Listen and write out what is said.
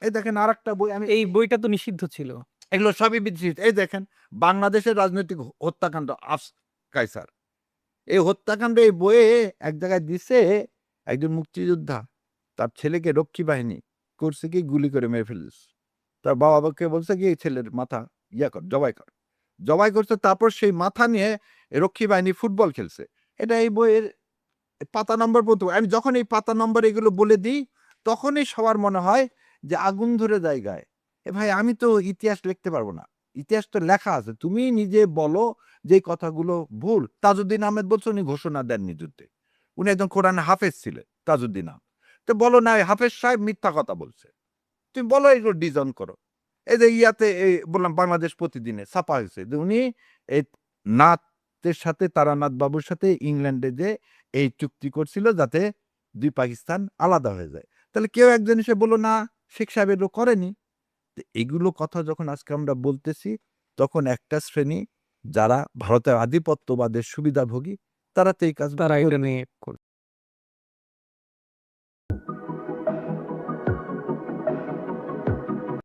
এই দেখেন আরেকটা বই, আমি এই বইটা তো নিষিদ্ধ ছিল। এগুলো সবই বিধৃত। এই দেখেন বাংলাদেশের রাজনৈতিক হত্যাকাণ্ড কায়সার, এই হত্যাকাণ্ড এই বইয়ে এক জায়গায় দিছে, একজন মুক্তিযোদ্ধা তার ছেলেকে রক্ষী বাহিনী করছে কি গুলি করে মেরে ফেলেছে। তার বাবাকে বলছে কি ছেলের মাথা কর, জবাই কর, জবাই করছে। তারপর সেই মাথা নিয়ে রক্ষী বাহিনী ফুটবল খেলছে। এটা এই বইয়ের পাতা নম্বর বলতে, আমি যখন এই পাতা নম্বর এগুলো বলে দিই তখনই সবার মনে হয় যে আগুন ধরে জায়গায়। এ ভাই আমি তো ইতিহাস লিখতে পারবো না, ইতিহাস তো লেখা আছে, তুমি নিজে বলো যে কথাগুলো ভুল। তাজউদ্দিন আহমেদ বলছে উনি ঘোষণা দেননি যুদ্ধে, উনি একজন কোরআন হাফেজ ছিলেন তাজউদ্দিন আহমেদ। তো বলো না হাফেজ সাহেব মিথ্যা কথা বলছে, তুমি বলো এগুলো ডিজন করো। এই যে ইয়াতে এই বললাম বাংলাদেশ প্রতিদিনে ছাপা হয়েছে যে উনি এই নাথের সাথে, তারানাথ বাবুর সাথে ইংল্যান্ডে যে এই চুক্তি করছিল যাতে দুই পাকিস্তান আলাদা হয়ে যায়। তাহলে কেউ একজন এসে বললো না শেখ সাহেব এগুলো করেনি। তো এগুলো কথা যখন আজকে আমরা বলতেছি তখন একটা শ্রেণী যারা ভারতের আধিপত্যবাদের সুবিধাভোগী তারা তো এই কাজ তারা এটা নিয়ে